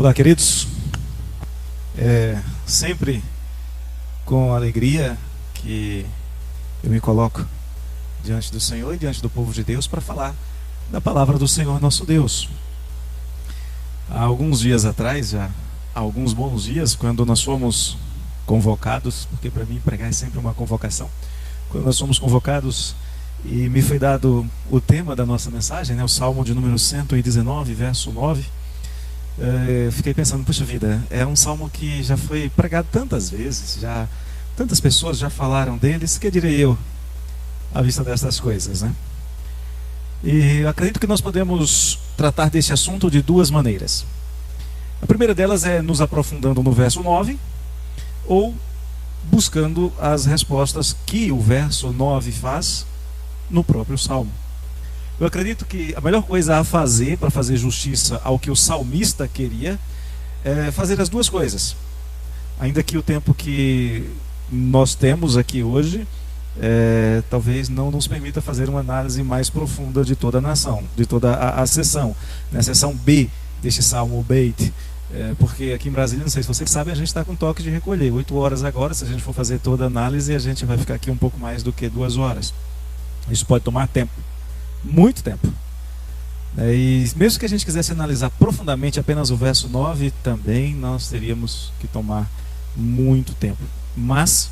Olá, queridos. Sempre com alegria que eu me coloco diante do Senhor e diante do povo de Deus para falar da palavra do Senhor nosso Deus. Há alguns dias atrás, já há alguns bons dias, quando nós fomos convocados, porque para mim pregar é sempre uma convocação, quando nós fomos convocados e me foi dado o tema da nossa mensagem, o Salmo de número 119, verso 9, fiquei pensando, puxa vida, é um salmo que já foi pregado tantas vezes, tantas pessoas já falaram deles, que direi eu à vista dessas coisas, né? E eu acredito que nós podemos tratar desse assunto de duas maneiras. A primeira delas é nos aprofundando no verso 9, ou buscando as respostas que o verso 9 faz no próprio salmo. Eu acredito que a melhor coisa a fazer para fazer justiça ao que o salmista queria é fazer as duas coisas. Ainda que o tempo que nós temos aqui hoje talvez não nos permita fazer uma análise mais profunda de toda a nação, de toda a seção, na seção B deste salmo, o Beit, porque aqui em Brasília, não sei se vocês sabem, a gente está com toque de recolher, 8 horas agora. Se a gente for fazer toda a análise, a gente vai ficar aqui um pouco mais do que 2 horas. Isso pode tomar tempo, muito tempo. E mesmo que a gente quisesse analisar profundamente apenas o verso 9, também nós teríamos que tomar muito tempo. Mas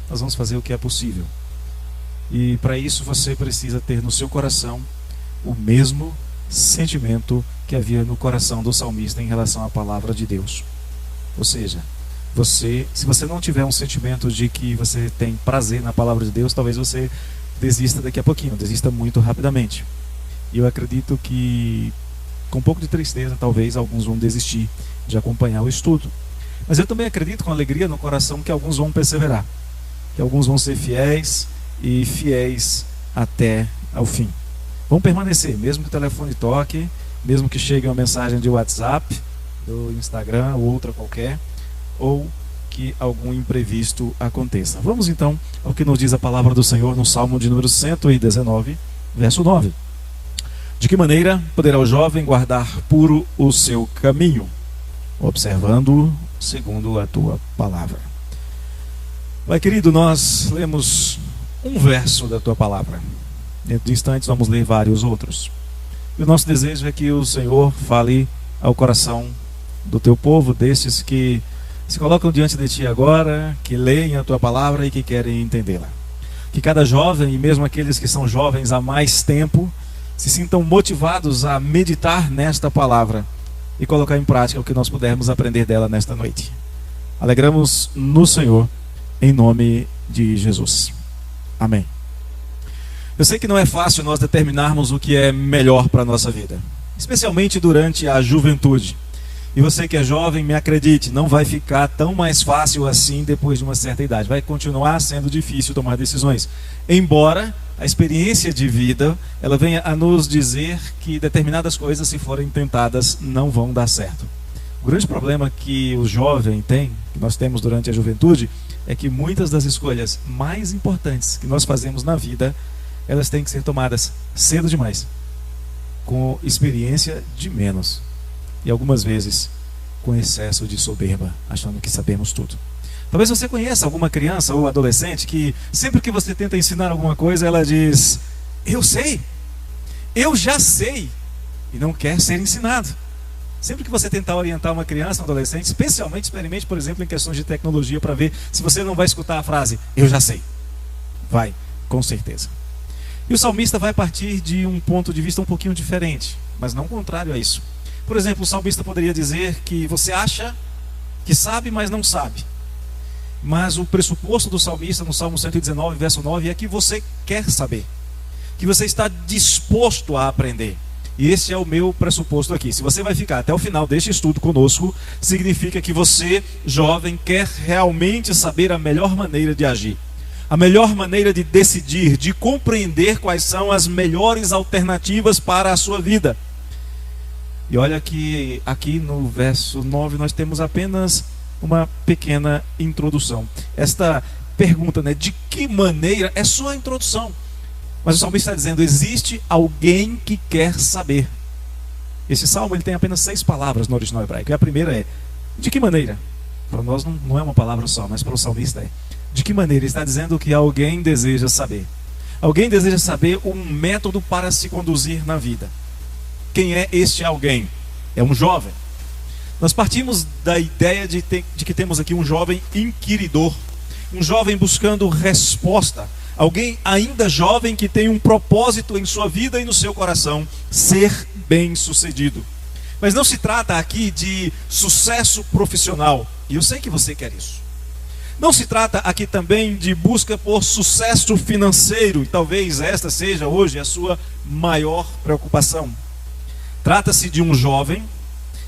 nós vamos fazer o que é possível. E para isso você precisa ter no seu coração o mesmo sentimento que havia no coração do salmista em relação à palavra de Deus. Ou seja, se você não tiver um sentimento de que você tem prazer na palavra de Deus, talvez você desista daqui a pouquinho, desista muito rapidamente. E eu acredito que, com um pouco de tristeza, talvez alguns vão desistir de acompanhar o estudo. Mas eu também acredito com alegria no coração que alguns vão perseverar, que alguns vão ser fiéis e fiéis até ao fim. Vão permanecer, mesmo que o telefone toque, mesmo que chegue uma mensagem de WhatsApp, do Instagram ou outra qualquer, ou que algum imprevisto aconteça. Vamos então ao que nos diz a palavra do Senhor no Salmo de número 119, verso 9. De que maneira poderá o jovem guardar puro o seu caminho? Observando segundo a tua palavra. Pai querido, nós lemos um verso da tua palavra. Dentro de instantes vamos ler vários outros. E o nosso desejo é que o Senhor fale ao coração do teu povo, destes que se colocam diante de ti agora, que leem a tua palavra e que querem entendê-la. Que cada jovem, e mesmo aqueles que são jovens há mais tempo, se sintam motivados a meditar nesta palavra e colocar em prática o que nós pudermos aprender dela nesta noite. Alegramos no Senhor, em nome de Jesus. Amém. Eu sei que não é fácil nós determinarmos o que é melhor para a nossa vida, especialmente durante a juventude. E você que é jovem, me acredite, não vai ficar tão mais fácil assim depois de uma certa idade. Vai continuar sendo difícil tomar decisões. Embora a experiência de vida, ela venha a nos dizer que determinadas coisas, se forem tentadas, não vão dar certo. O grande problema que o jovem tem, que nós temos durante a juventude, é que muitas das escolhas mais importantes que nós fazemos na vida, elas têm que ser tomadas cedo demais, com experiência de menos. E algumas vezes com excesso de soberba, achando que sabemos tudo. Talvez você conheça alguma criança ou adolescente que sempre que você tenta ensinar alguma coisa, ela diz: eu sei, eu já sei, e não quer ser ensinado. Sempre que você tentar orientar uma criança, um adolescente, especialmente, experimente, por exemplo, em questões de tecnologia, para ver se você não vai escutar a frase eu já sei. Vai, com certeza. E o salmista vai partir de um ponto de vista um pouquinho diferente, mas não contrário a isso. Por exemplo, o salmista poderia dizer que você acha que sabe, mas não sabe. Mas o pressuposto do salmista no Salmo 119, verso 9, é que você quer saber, que você está disposto a aprender. E esse é o meu pressuposto aqui. Se você vai ficar até o final deste estudo conosco, significa que você, jovem, quer realmente saber a melhor maneira de agir, a melhor maneira de decidir, de compreender quais são as melhores alternativas para a sua vida. E olha que aqui no verso 9 nós temos apenas uma pequena introdução. Esta pergunta, de que maneira, é só a introdução. Mas o salmista está dizendo, existe alguém que quer saber. Esse salmo ele tem apenas 6 palavras no original hebraico. E a primeira é: de que maneira? Para nós não é uma palavra só, mas para o salmista é: de que maneira? Ele está dizendo que alguém deseja saber. Alguém deseja saber um método para se conduzir na vida. Quem é este alguém? É um jovem. Nós partimos da ideia de que temos aqui um jovem inquiridor, um jovem buscando resposta, alguém ainda jovem que tem um propósito em sua vida e no seu coração: ser bem-sucedido. Mas não se trata aqui de sucesso profissional, e eu sei que você quer isso. Não se trata aqui também de busca por sucesso financeiro, e talvez esta seja hoje a sua maior preocupação. Trata-se de um jovem,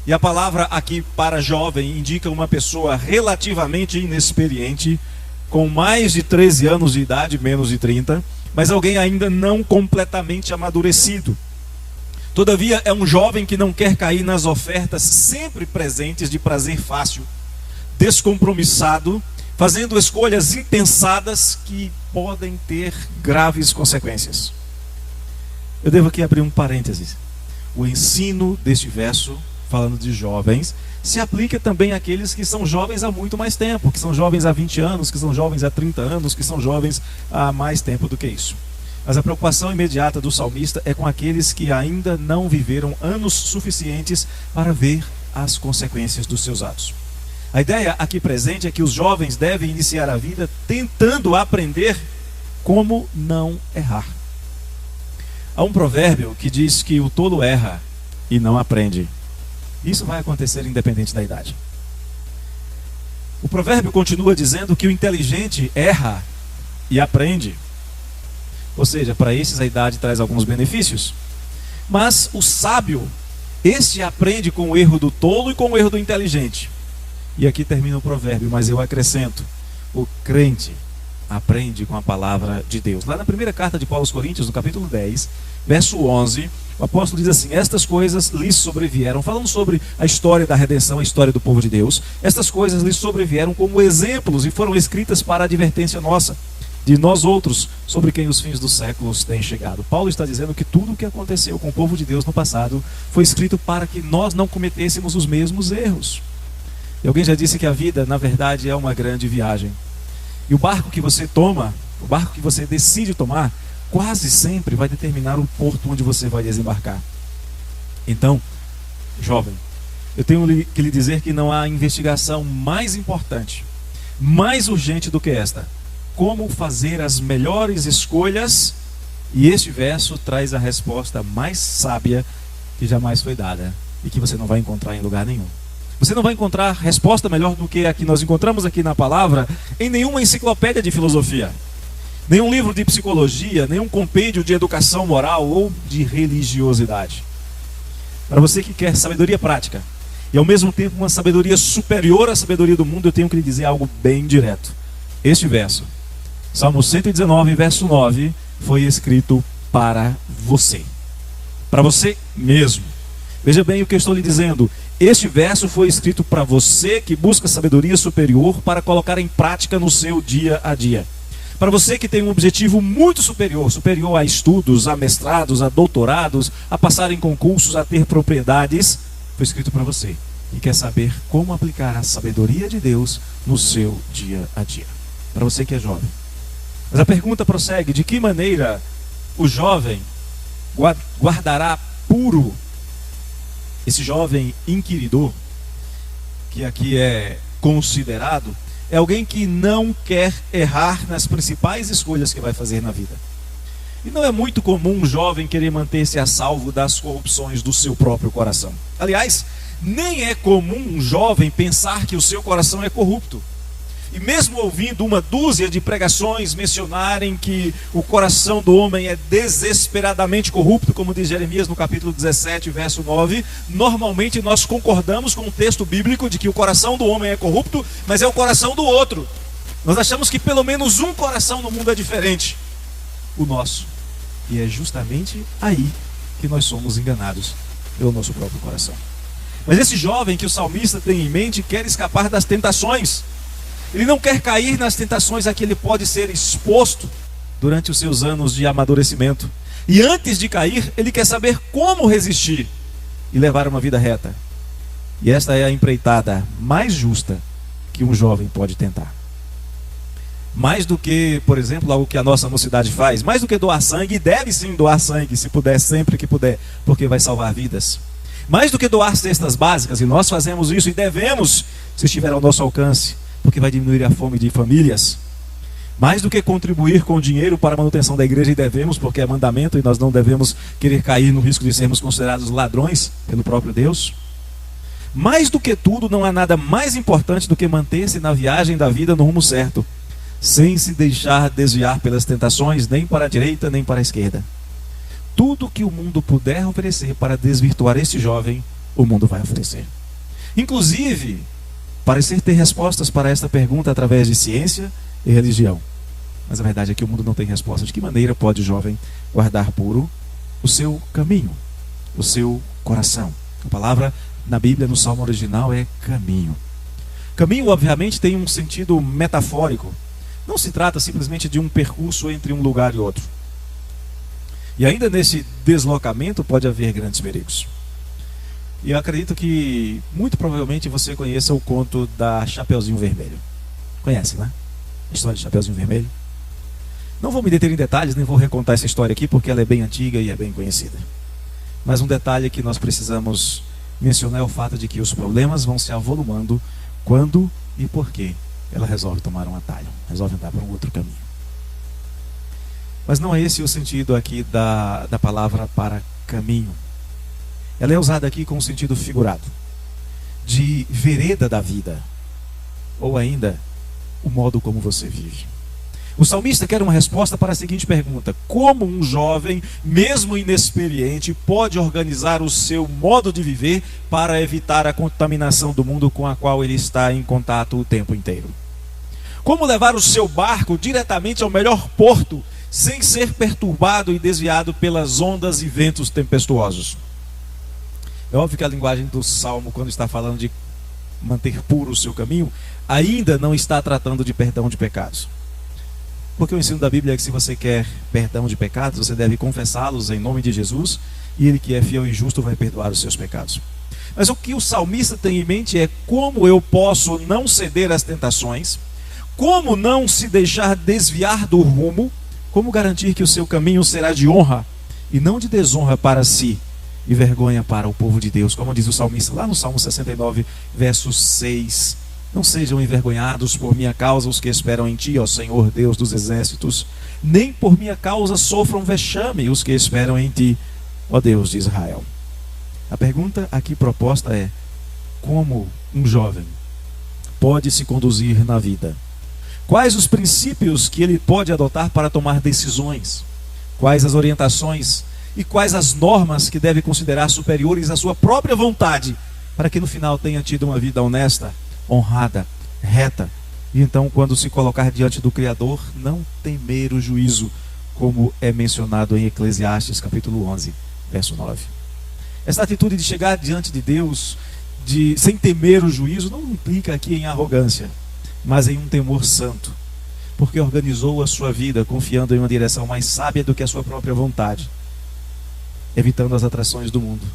e a palavra aqui para jovem indica uma pessoa relativamente inexperiente, com mais de 13 anos de idade, menos de 30, mas alguém ainda não completamente amadurecido. Todavia, é um jovem que não quer cair nas ofertas sempre presentes de prazer fácil, descompromissado, fazendo escolhas impensadas que podem ter graves consequências. Eu devo aqui abrir um parênteses. O ensino deste verso, falando de jovens, se aplica também àqueles que são jovens há muito mais tempo, que são jovens há 20 anos, que são jovens há 30 anos, que são jovens há mais tempo do que isso. Mas a preocupação imediata do salmista é com aqueles que ainda não viveram anos suficientes para ver as consequências dos seus atos. A ideia aqui presente é que os jovens devem iniciar a vida tentando aprender como não errar. Há um provérbio que diz que o tolo erra e não aprende. Isso vai acontecer independente da idade. O provérbio continua dizendo que o inteligente erra e aprende. Ou seja, para esses a idade traz alguns benefícios. Mas o sábio, este aprende com o erro do tolo e com o erro do inteligente. E aqui termina o provérbio, mas eu acrescento: o crente aprende com a palavra de Deus. Lá na primeira carta de Paulo aos Coríntios, no capítulo 10, verso 11, o apóstolo diz assim: estas coisas lhes sobrevieram, falando sobre a história da redenção, a história do povo de Deus. Estas coisas lhes sobrevieram como exemplos e foram escritas para a advertência nossa, de nós outros, sobre quem os fins dos séculos têm chegado. Paulo está dizendo que tudo o que aconteceu com o povo de Deus no passado foi escrito para que nós não cometêssemos os mesmos erros. E alguém já disse que a vida, na verdade, é uma grande viagem. E o barco que você toma, o barco que você decide tomar, quase sempre vai determinar o porto onde você vai desembarcar. Então, jovem, eu tenho que lhe dizer que não há investigação mais importante, mais urgente do que esta: como fazer as melhores escolhas. E este verso traz a resposta mais sábia que jamais foi dada e que você não vai encontrar em lugar nenhum. Você não vai encontrar resposta melhor do que a que nós encontramos aqui na palavra em nenhuma enciclopédia de filosofia, nenhum livro de psicologia, nenhum compêndio de educação moral ou de religiosidade. Para você que quer sabedoria prática e ao mesmo tempo uma sabedoria superior à sabedoria do mundo, eu tenho que lhe dizer algo bem direto. Este verso, Salmo 119, verso 9, foi escrito para você mesmo. Veja bem o que eu estou lhe dizendo. Este verso foi escrito para você que busca sabedoria superior para colocar em prática no seu dia a dia. Para você que tem um objetivo muito superior a estudos, a mestrados, a doutorados, a passar em concursos, a ter propriedades, foi escrito para você e quer saber como aplicar a sabedoria de Deus no seu dia a dia. Para você que é jovem. Mas a pergunta prossegue: de que maneira o jovem guardará puro? Esse jovem inquiridor, que aqui é considerado, é alguém que não quer errar nas principais escolhas que vai fazer na vida. E não é muito comum um jovem querer manter-se a salvo das corrupções do seu próprio coração. Aliás, nem é comum um jovem pensar que o seu coração é corrupto. E mesmo ouvindo uma dúzia de pregações mencionarem que o coração do homem é desesperadamente corrupto, como diz Jeremias no capítulo 17, verso 9, normalmente nós concordamos com o texto bíblico de que o coração do homem é corrupto, mas é o coração do outro. Nós achamos que pelo menos um coração no mundo é diferente: o nosso. E é justamente aí que nós somos enganados pelo nosso próprio coração. Mas esse jovem que o salmista tem em mente quer escapar das tentações. Ele não quer cair nas tentações a que ele pode ser exposto durante os seus anos de amadurecimento. E antes de cair, ele quer saber como resistir. e levar uma vida reta. E esta é a empreitada mais justa que um jovem pode tentar. Mais do que, por exemplo, algo que a nossa mocidade faz, mais do que doar sangue, e deve sim doar sangue, se puder, sempre que puder, porque vai salvar vidas. Mais do que doar cestas básicas, e nós fazemos isso e devemos, se estiver ao nosso alcance, porque vai diminuir a fome de famílias. Mais do que contribuir com dinheiro para a manutenção da igreja, e devemos, porque é mandamento, e nós não devemos querer cair no risco de sermos considerados ladrões pelo próprio Deus. Mais do que tudo, não há nada mais importante do que manter-se na viagem da vida no rumo certo, sem se deixar desviar pelas tentações, nem para a direita, nem para a esquerda. Tudo que o mundo puder oferecer para desvirtuar esse jovem, o mundo vai oferecer. Inclusive, parecer ter respostas para esta pergunta através de ciência e religião. Mas a verdade é que o mundo não tem resposta. De que maneira pode o jovem guardar puro o seu caminho, o seu coração? A palavra na Bíblia, no Salmo original, é caminho. Caminho, obviamente, tem um sentido metafórico. Não se trata simplesmente de um percurso entre um lugar e outro. E ainda nesse deslocamento pode haver grandes perigos. E eu acredito que muito provavelmente você conheça o conto da Chapeuzinho Vermelho. Conhece, né? A história de Chapeuzinho Vermelho. Não vou me deter em detalhes, nem vou recontar essa história aqui, porque ela é bem antiga e é bem conhecida. Mas um detalhe que nós precisamos mencionar é o fato de que os problemas vão se avolumando quando e por que ela resolve tomar um atalho, resolve andar por um outro caminho. Mas não é esse o sentido aqui da palavra para caminho. Ela é usada aqui com um sentido figurado, de vereda da vida, ou ainda o modo como você vive. O salmista quer uma resposta para a seguinte pergunta: como um jovem, mesmo inexperiente, pode organizar o seu modo de viver para evitar a contaminação do mundo com a qual ele está em contato o tempo inteiro? Como levar o seu barco diretamente ao melhor porto, sem ser perturbado e desviado pelas ondas e ventos tempestuosos? É óbvio que a linguagem do Salmo, quando está falando de manter puro o seu caminho, ainda não está tratando de perdão de pecados. Porque o ensino da Bíblia é que se você quer perdão de pecados, você deve confessá-los em nome de Jesus, e Ele que é fiel e justo vai perdoar os seus pecados. Mas o que o salmista tem em mente é como eu posso não ceder às tentações, como não se deixar desviar do rumo, como garantir que o seu caminho será de honra e não de desonra para si e vergonha para o povo de Deus. Como diz o salmista lá no Salmo 69, verso 6: não sejam envergonhados por minha causa os que esperam em ti, ó Senhor Deus dos exércitos, nem por minha causa sofram vexame os que esperam em ti, ó Deus de Israel. A pergunta aqui proposta é: como um jovem pode se conduzir na vida? Quais os princípios que ele pode adotar para tomar decisões? Quais as orientações e quais as normas que deve considerar superiores à sua própria vontade, para que no final tenha tido uma vida honesta, honrada, reta, e então, quando se colocar diante do Criador, não temer o juízo, como é mencionado em Eclesiastes capítulo 11, verso 9. Essa atitude de chegar diante de Deus sem temer o juízo não implica aqui em arrogância, mas em um temor santo, porque organizou a sua vida confiando em uma direção mais sábia do que a sua própria vontade, evitando as atrações do mundo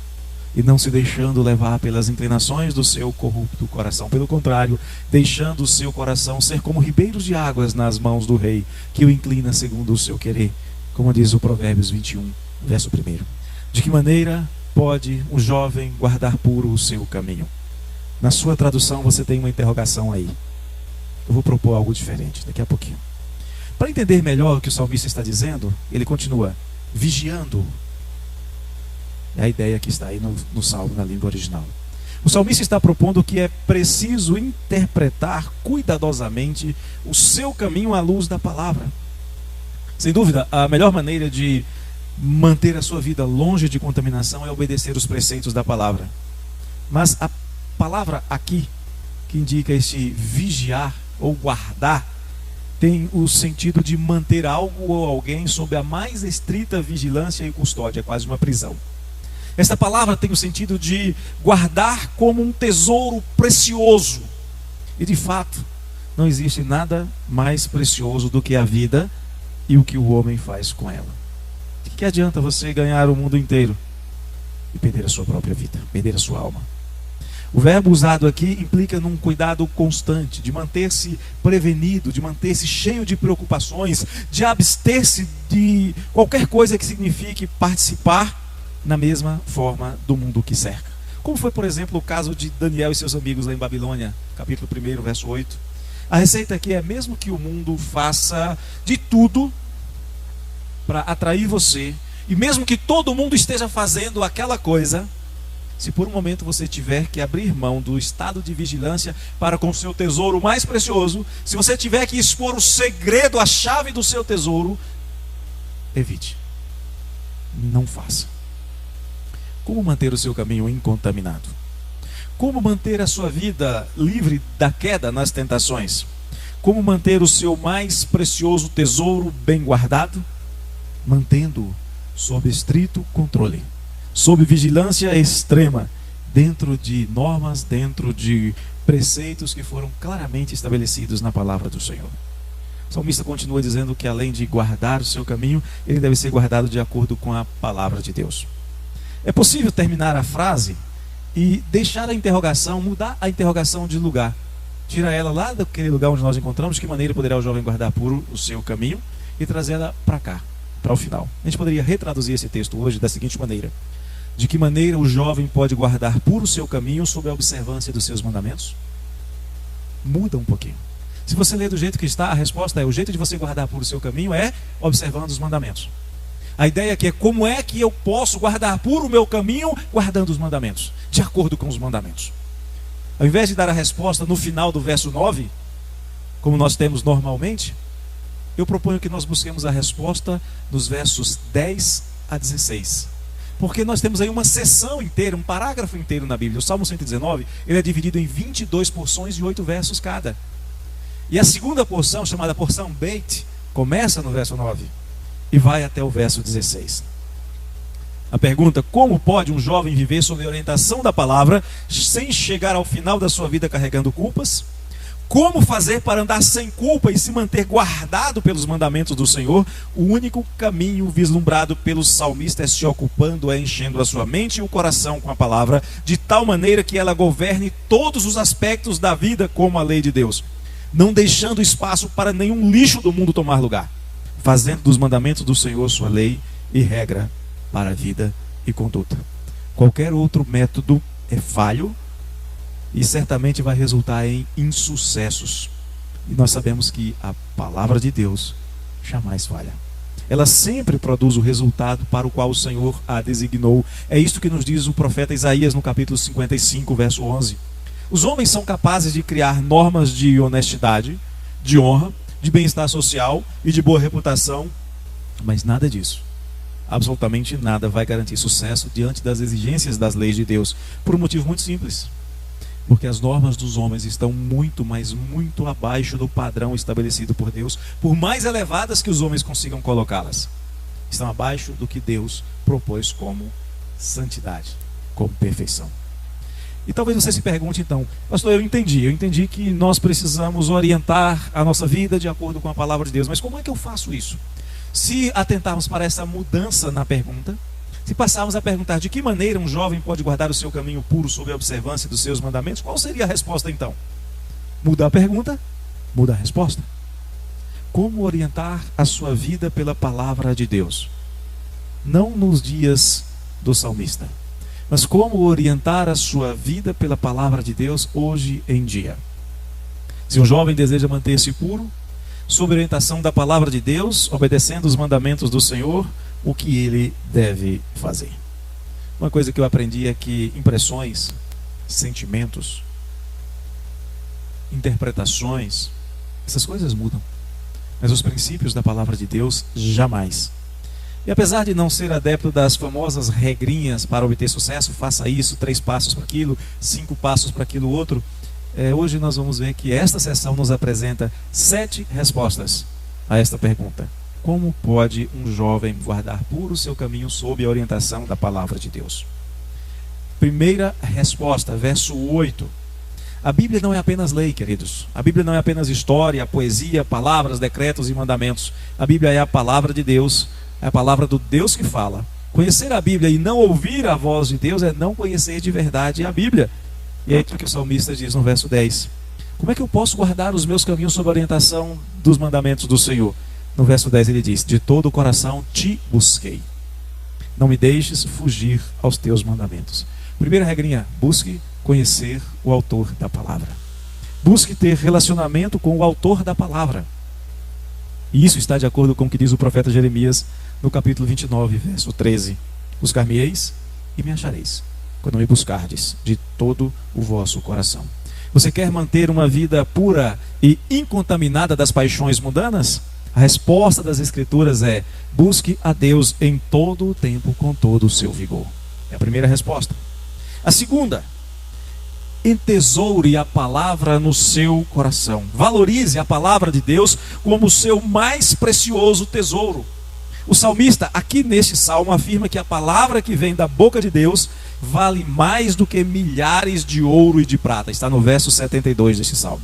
e não se deixando levar pelas inclinações do seu corrupto coração. Pelo contrário, deixando o seu coração ser como ribeiros de águas nas mãos do rei, que o inclina segundo o seu querer, como diz o Provérbios 21, verso 1. De que maneira pode um jovem guardar puro o seu caminho? Na sua tradução você tem uma interrogação aí. Eu vou propor algo diferente daqui a pouquinho. Para entender melhor o que o salmista está dizendo, ele continua: vigiando. É a ideia que está aí no salmo, na língua original. O salmista está propondo que é preciso interpretar cuidadosamente o seu caminho à luz da palavra. Sem dúvida, a melhor maneira de manter a sua vida longe de contaminação é obedecer os preceitos da palavra. Mas a palavra aqui, que indica este vigiar ou guardar, tem o sentido de manter algo ou alguém sob a mais estrita vigilância e custódia, quase uma prisão. Esta palavra tem o sentido de guardar como um tesouro precioso. E de fato, não existe nada mais precioso do que a vida e o que o homem faz com ela. De que adianta você ganhar o mundo inteiro e perder a sua própria vida, perder a sua alma. O verbo usado aqui implica num cuidado constante, de manter-se prevenido, de manter-se cheio de preocupações, de abster-se de qualquer coisa que signifique participar na mesma forma do mundo que cerca. Como foi, por exemplo, o caso de Daniel e seus amigos lá em Babilônia, capítulo 1, verso 8. A receita aqui é: mesmo que o mundo faça de tudo para atrair você, e mesmo que todo mundo esteja fazendo aquela coisa, se por um momento você tiver que abrir mão do estado de vigilância para com o seu tesouro mais precioso, se você tiver que expor o segredo, a chave do seu tesouro, evite. Não faça. Como manter o seu caminho incontaminado? Como manter a sua vida livre da queda nas tentações? Como manter o seu mais precioso tesouro bem guardado? Mantendo-o sob estrito controle, sob vigilância extrema, dentro de normas, dentro de preceitos que foram claramente estabelecidos na palavra do Senhor. O salmista continua dizendo que, além de guardar o seu caminho, ele deve ser guardado de acordo com a palavra de Deus. É possível terminar a frase e deixar a interrogação, mudar a interrogação de lugar. Tira ela lá daquele lugar onde nós encontramos, de que maneira poderá o jovem guardar puro o seu caminho, e trazê-la para cá, para o final. A gente poderia retraduzir esse texto hoje da seguinte maneira: de que maneira o jovem pode guardar puro o seu caminho sob a observância dos seus mandamentos? Muda um pouquinho. Se você ler do jeito que está, a resposta é: o jeito de você guardar puro o seu caminho é observando os mandamentos. A ideia aqui é: como é que eu posso guardar puro o meu caminho guardando os mandamentos, de acordo com os mandamentos? Ao invés de dar a resposta no final do verso 9, como nós temos normalmente, eu proponho que nós busquemos a resposta nos versos 10 a 16. Porque nós temos aí uma seção inteira, um parágrafo inteiro na Bíblia. O Salmo 119, ele é dividido em 22 porções de 8 versos cada. E a segunda porção, chamada porção Beit, começa no verso 9 e vai até o verso 16. A pergunta: como pode um jovem viver sob a orientação da palavra sem chegar ao final da sua vida carregando culpas? Como fazer para andar sem culpa e se manter guardado pelos mandamentos do Senhor? O único caminho vislumbrado pelo salmista é se ocupando, é enchendo a sua mente e o coração com a palavra, de tal maneira que ela governe todos os aspectos da vida como a lei de Deus, não deixando espaço para nenhum lixo do mundo tomar lugar, fazendo dos mandamentos do Senhor sua lei e regra para a vida e conduta. Qualquer outro método é falho e certamente vai resultar em insucessos. E nós sabemos que a palavra de Deus jamais falha. Ela sempre produz o resultado para o qual o Senhor a designou. É isto que nos diz o profeta Isaías no capítulo 55, verso 11. Os homens são capazes de criar normas de honestidade, de honra, de bem-estar social e de boa reputação, mas nada disso, absolutamente nada, vai garantir sucesso diante das exigências das leis de Deus, por um motivo muito simples: porque as normas dos homens estão muito, mas muito abaixo do padrão estabelecido por Deus. Por mais elevadas que os homens consigam colocá-las, estão abaixo do que Deus propôs como santidade, como perfeição. E talvez você se pergunte então: pastor, eu entendi que nós precisamos orientar a nossa vida de acordo com a palavra de Deus, mas como é que eu faço isso? Se atentarmos para essa mudança na pergunta, se passarmos a perguntar de que maneira um jovem pode guardar o seu caminho puro sob a observância dos seus mandamentos, qual seria a resposta então? Muda a pergunta, muda a resposta. Como orientar a sua vida pela palavra de Deus? Não nos dias do salmista, mas como orientar a sua vida pela palavra de Deus hoje em dia. Se um jovem deseja manter-se puro, sob a orientação da palavra de Deus, obedecendo os mandamentos do Senhor, o que ele deve fazer? Uma coisa que eu aprendi é que impressões, sentimentos, interpretações, essas coisas mudam, mas os princípios da palavra de Deus jamais. E apesar de não ser adepto das famosas regrinhas para obter sucesso, faça isso, 3 passos para aquilo, 5 passos para aquilo outro, hoje nós vamos ver que esta sessão nos apresenta 7 respostas a esta pergunta: como pode um jovem guardar puro o seu caminho sob a orientação da palavra de Deus? Primeira resposta, verso 8. A Bíblia não é apenas lei, queridos. A Bíblia não é apenas história, poesia, palavras, decretos e mandamentos. A Bíblia é a palavra de Deus, é a palavra do Deus que fala, Conhecer a Bíblia e não ouvir a voz de Deus é não conhecer de verdade a Bíblia. E é isso que o salmista diz no verso 10. Como é que eu posso guardar os meus caminhos sob a orientação dos mandamentos do Senhor? No verso 10 ele diz: de todo o coração te busquei. Não me deixes fugir aos teus mandamentos. Primeira regrinha: busque conhecer o autor da palavra. Busque ter relacionamento com o autor da palavra. E isso está de acordo com o que diz o profeta Jeremias no capítulo 29, verso 13. Buscar-me-eis e me achareis, quando me buscardes de todo o vosso coração. Você quer manter uma vida pura e incontaminada das paixões mundanas? A resposta das Escrituras é: busque a Deus em todo o tempo, com todo o seu vigor. É a primeira resposta. A segunda: entesoure a palavra no seu coração. Valorize a palavra de Deus como o seu mais precioso tesouro. O salmista, aqui neste salmo, afirma que a palavra que vem da boca de Deus vale mais do que milhares de ouro e de prata. Está no verso 72 deste salmo.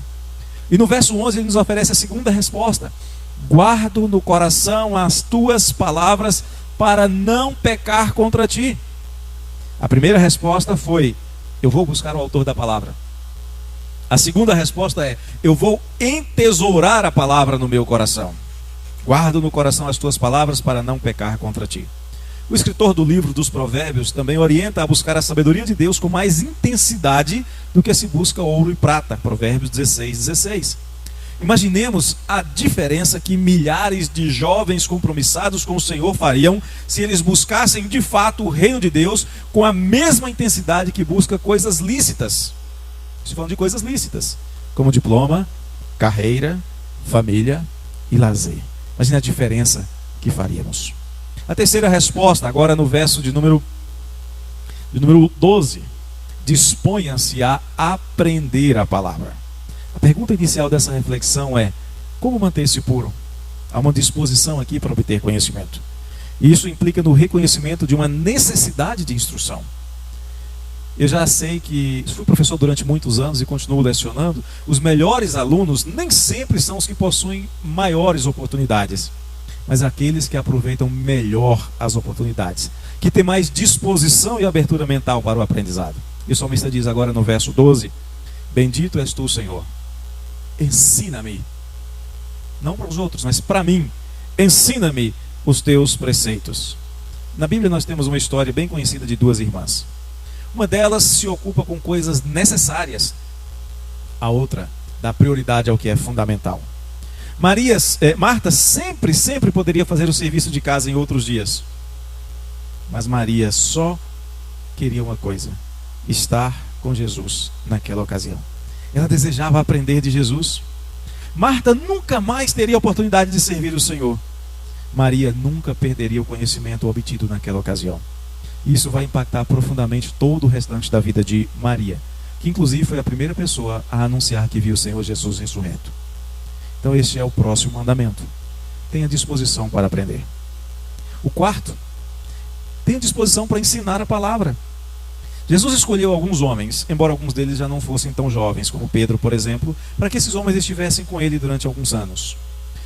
E no verso 11 ele nos oferece a segunda resposta: guardo no coração as tuas palavras para não pecar contra ti. A primeira resposta foi: eu vou buscar o autor da palavra. A segunda resposta é: eu vou entesourar a palavra no meu coração. Guardo no coração as tuas palavras para não pecar contra ti. O escritor do livro dos Provérbios também orienta a buscar a sabedoria de Deus com mais intensidade do que se busca ouro e prata. Provérbios 16:16. Imaginemos a diferença que milhares de jovens compromissados com o Senhor fariam se eles buscassem de fato o reino de Deus com a mesma intensidade que busca coisas lícitas. Estou falando de coisas lícitas, como diploma, carreira, família e lazer. Imagine a diferença que faríamos. A terceira resposta, agora no verso de número 12: disponha-se a aprender a palavra. A pergunta inicial dessa reflexão é: como manter-se puro? Há uma disposição aqui para obter conhecimento. E isso implica no reconhecimento de uma necessidade de instrução. Eu já sei que fui professor durante muitos anos e continuo lecionando. Os melhores alunos nem sempre são os que possuem maiores oportunidades, mas aqueles que aproveitam melhor as oportunidades, que têm mais disposição e abertura mental para o aprendizado. E o salmista diz agora no verso 12: bendito és tu, Senhor, ensina-me, não para os outros, mas para mim, ensina-me os teus preceitos. Na Bíblia nós temos uma história bem conhecida de duas irmãs. Uma delas se ocupa com coisas necessárias, a outra dá prioridade ao que é fundamental. Marta sempre poderia fazer o serviço de casa em outros dias, mas Maria só queria uma coisa: estar com Jesus naquela ocasião. Ela desejava aprender de Jesus. Marta nunca mais teria a oportunidade de servir o Senhor. Maria nunca perderia o conhecimento obtido naquela ocasião. Isso vai impactar profundamente todo o restante da vida de Maria, que inclusive foi a primeira pessoa a anunciar que viu o Senhor Jesus ressurreto. Então este é o próximo mandamento: tenha disposição para aprender. O quarto: tenha disposição para ensinar a palavra. Jesus escolheu alguns homens, embora alguns deles já não fossem tão jovens, como Pedro, por exemplo, para que esses homens estivessem com ele durante alguns anos.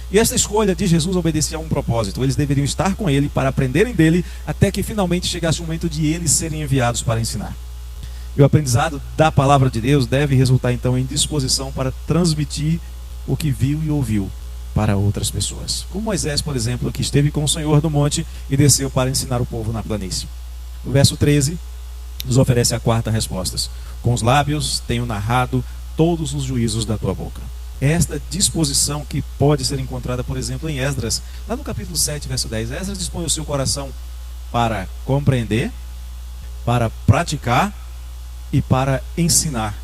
E esta escolha de Jesus obedecia a um propósito: eles deveriam estar com ele para aprenderem dele, até que finalmente chegasse o momento de eles serem enviados para ensinar. E o aprendizado da palavra de Deus deve resultar então em disposição para transmitir o que viu e ouviu para outras pessoas. Como Moisés, por exemplo, que esteve com o Senhor no monte e desceu para ensinar o povo na planície. O verso 13 nos oferece a quarta resposta: com os lábios tenho narrado todos os juízos da tua boca. Esta disposição que pode ser encontrada, por exemplo, em Esdras, lá no capítulo 7, verso 10. Esdras dispõe o seu coração para compreender, para praticar e para ensinar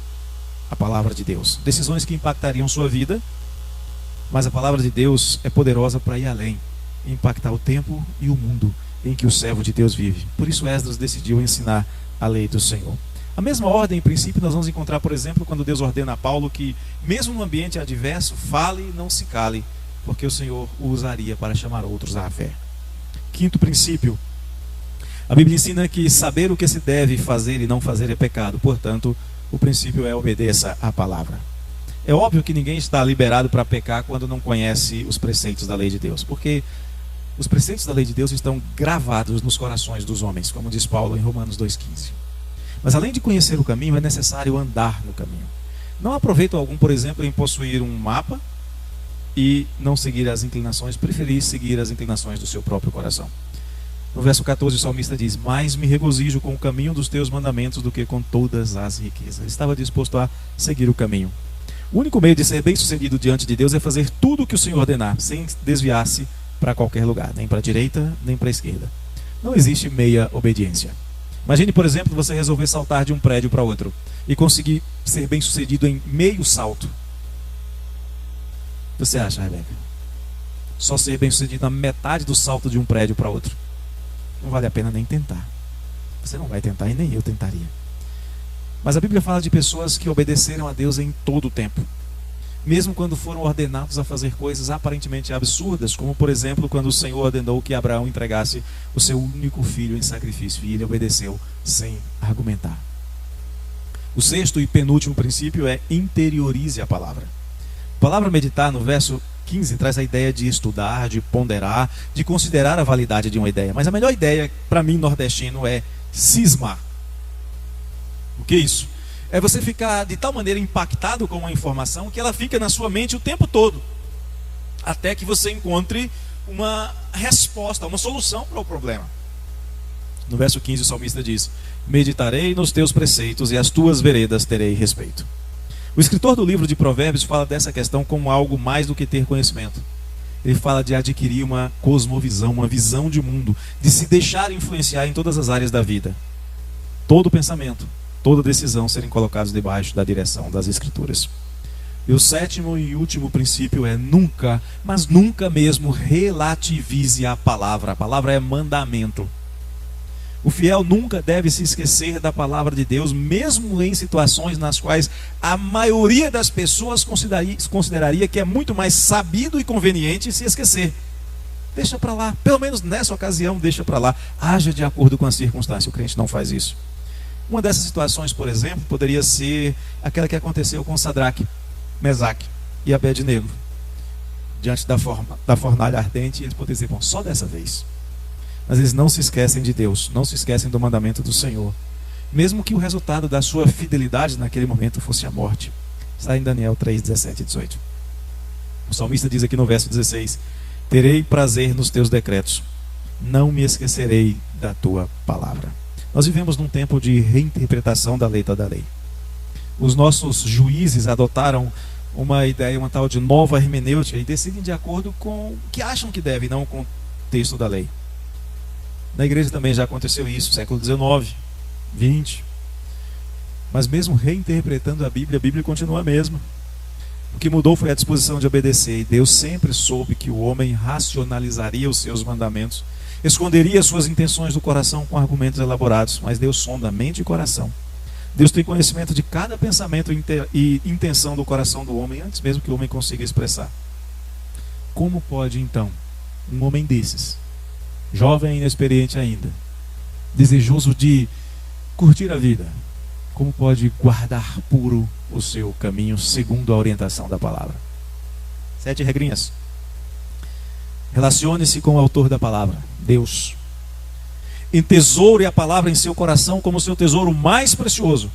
a palavra de Deus. Decisões que impactariam sua vida, mas a palavra de Deus é poderosa para ir além, impactar o tempo e o mundo em que o servo de Deus vive. Por isso Esdras decidiu ensinar a lei do Senhor. A mesma ordem, em princípio, nós vamos encontrar, por exemplo, quando Deus ordena a Paulo que, mesmo no ambiente adverso, fale e não se cale, porque o Senhor o usaria para chamar outros à fé. Quinto princípio: a Bíblia ensina que saber o que se deve fazer e não fazer é pecado. Portanto, o princípio é: obedeça à palavra. É óbvio que ninguém está liberado para pecar quando não conhece os preceitos da lei de Deus, porque Os preceitos da lei de Deus estão gravados nos corações dos homens, como diz Paulo em Romanos 2,15. Mas além de conhecer o caminho, é necessário andar no caminho. Não há proveito algum, por exemplo, em possuir um mapa e não seguir as inclinações, preferir seguir as inclinações do seu próprio coração. No verso 14, o salmista diz: mais me regozijo com o caminho dos teus mandamentos do que com todas as riquezas. Ele estava disposto a seguir o caminho. O único meio de ser bem sucedido diante de Deus é fazer tudo o que o Senhor ordenar, sem desviar-se para qualquer lugar, nem para a direita, nem para a esquerda. Não existe meia obediência. Imagine, por exemplo, você resolver saltar de um prédio para outro e conseguir ser bem sucedido em meio salto. O que você acha, Rebeca? Só ser bem sucedido na metade do salto de um prédio para outro. Não vale a pena nem tentar. Você não vai tentar e nem eu tentaria. Mas a Bíblia fala de pessoas que obedeceram a Deus em todo o tempo, mesmo quando foram ordenados a fazer coisas aparentemente absurdas, como por exemplo quando o Senhor ordenou que Abraão entregasse o seu único filho em sacrifício, e ele obedeceu sem argumentar. O sexto e penúltimo princípio é: interiorize a palavra. A palavra meditar, no verso 15, traz a ideia de estudar, de ponderar, de considerar a validade de uma ideia. Mas a melhor ideia, para mim, nordestino, é cismar. O que é isso? É você ficar de tal maneira impactado com uma informação que ela fica na sua mente o tempo todo, até que você encontre uma resposta, uma solução para o problema. No verso 15, o salmista diz: meditarei nos teus preceitos e as tuas veredas terei respeito. O escritor do livro de Provérbios fala dessa questão como algo mais do que ter conhecimento. Ele fala de adquirir uma cosmovisão, uma visão de mundo, de se deixar influenciar em todas as áreas da vida. Todo pensamento, toda decisão serem colocados debaixo da direção das Escrituras. E o sétimo e último princípio é: nunca, mas nunca mesmo, relativize a palavra. A palavra é mandamento. O fiel nunca deve se esquecer da palavra de Deus, mesmo em situações nas quais a maioria das pessoas consideraria que é muito mais sabido e conveniente se esquecer. Deixa para lá, pelo menos nessa ocasião, deixa para lá. Haja de acordo com a circunstância. O crente não faz isso. Uma dessas situações, por exemplo, poderia ser aquela que aconteceu com Sadraque, Mesaque e Abednego. Diante da fornalha ardente, eles poderiam dizer: bom, só dessa vez. Mas eles não se esquecem de Deus, não se esquecem do mandamento do Senhor, mesmo que o resultado da sua fidelidade naquele momento fosse a morte. Está em Daniel 3, 17 e 18. O salmista diz aqui no verso 16: terei prazer nos teus decretos, não me esquecerei da tua palavra. Nós vivemos num tempo de reinterpretação da letra da lei. Os nossos juízes adotaram uma ideia, uma tal de nova hermenêutica, e decidem de acordo com o que acham que deve, não com o texto da lei. Na igreja também já aconteceu isso, século XIX, XX. Mas mesmo reinterpretando a Bíblia continua a mesma. O que mudou foi a disposição de obedecer. E Deus sempre soube que o homem racionalizaria os seus mandamentos, esconderia suas intenções do coração com argumentos elaborados. Mas Deus sonda mente e coração. Deus tem conhecimento de cada pensamento e intenção do coração do homem, antes mesmo que o homem consiga expressar. Como pode então um homem desses, jovem e inexperiente ainda, desejoso de curtir a vida, como pode guardar puro o seu caminho segundo a orientação da palavra? 7 regrinhas. Relacione-se com o autor da palavra, Deus. Entesoure a palavra em seu coração como seu tesouro mais precioso.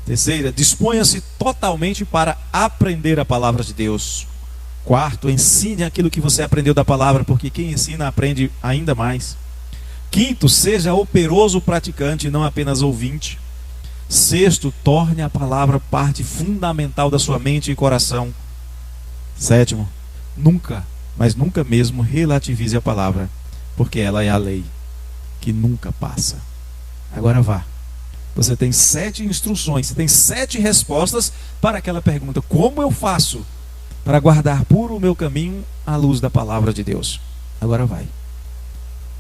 Terceira, disponha-se totalmente para aprender a palavra de Deus. Quarto, ensine aquilo que você aprendeu da palavra, porque quem ensina aprende ainda mais. Quinto, seja operoso praticante e não apenas ouvinte. Sexto, torne a palavra parte fundamental da sua mente e coração. Sétimo, nunca, mas nunca mesmo, relativize a palavra, porque ela é a lei que nunca passa. Agora vá. Você tem 7 instruções, você tem 7 respostas para aquela pergunta: como eu faço para guardar puro o meu caminho à luz da palavra de Deus? Agora vai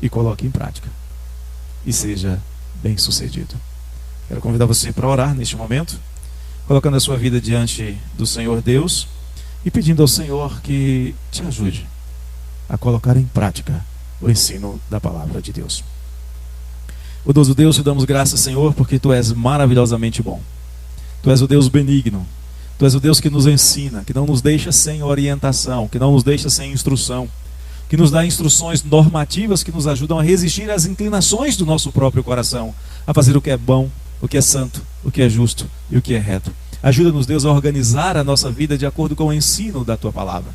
e coloque em prática e seja bem sucedido. Quero convidar você para orar neste momento, colocando a sua vida diante do Senhor Deus e pedindo ao Senhor que te ajude a colocar em prática o ensino da palavra de Deus. Bondoso Deus, te damos graças, Senhor, porque Tu és maravilhosamente bom. Tu és o Deus benigno. Tu és o Deus que nos ensina, que não nos deixa sem orientação, que não nos deixa sem instrução. que nos dá instruções normativas que nos ajudam a resistir às inclinações do nosso próprio coração, a fazer o que é bom, o que é santo, o que é justo e o que é reto. Ajuda-nos, Deus, a organizar a nossa vida de acordo com o ensino da Tua palavra,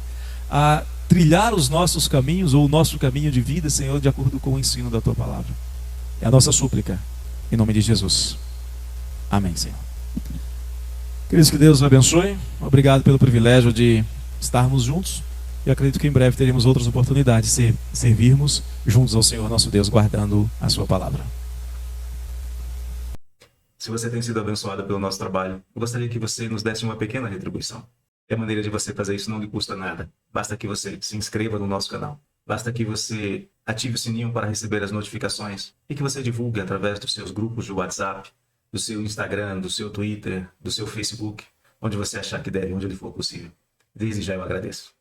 a trilhar os nossos caminhos ou o nosso caminho de vida, Senhor, de acordo com o ensino da Tua palavra. É a nossa súplica, em nome de Jesus. Amém, Senhor. Queridos, que Deus os abençoe. Obrigado pelo privilégio de estarmos juntos. E acredito que em breve teremos outras oportunidades de servirmos juntos ao Senhor nosso Deus, guardando a Sua palavra. Se você tem sido abençoado pelo nosso trabalho, eu gostaria que você nos desse uma pequena retribuição. E a maneira de você fazer isso não lhe custa nada. Basta que você se inscreva no nosso canal. Basta que você ative o sininho para receber as notificações e que você divulgue através dos seus grupos de WhatsApp, do seu Instagram, do seu Twitter, do seu Facebook, onde você achar que deve, onde lhe for possível. Desde já eu agradeço.